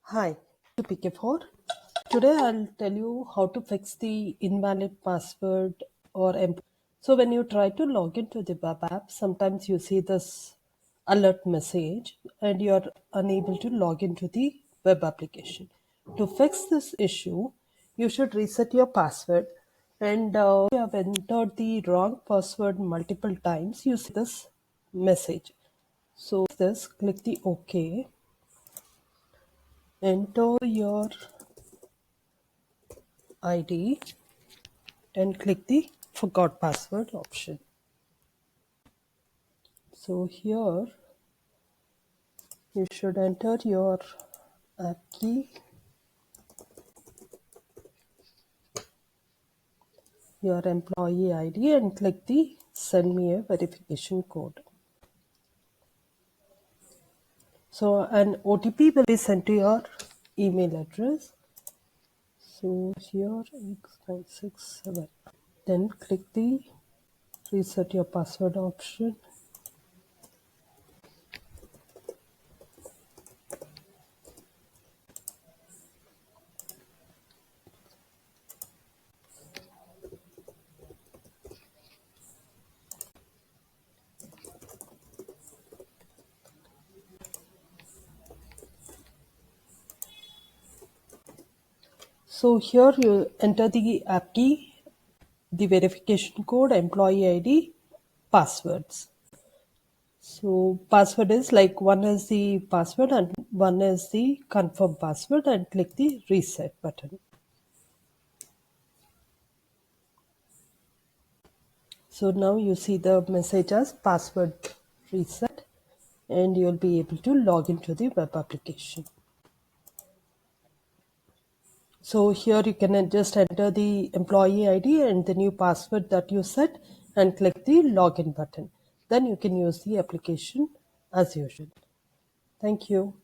Hi, to PK4. Today I'll tell you how to fix the invalid password or so when you try to log into the web app, sometimes you see this alert message and you're unable to log into the web application. To fix this issue, you should reset your password and if you have entered the wrong password multiple times, you see this message. So this click the OK, enter your ID and click the forgot password option. So here you should enter your app key, your employee ID and click the send me a verification code. So an OTP will be sent to your email address. So here X967. Then click the reset your password option. So here you enter the app key, the verification code, employee ID, passwords. So password is like one is the password and one is the confirm password and click the reset button. So now you see the message as password reset and you'll be able to log into the web application. So here you can just enter the employee ID and the new password that you set and click the login button. Then you can use the application as usual. Thank you.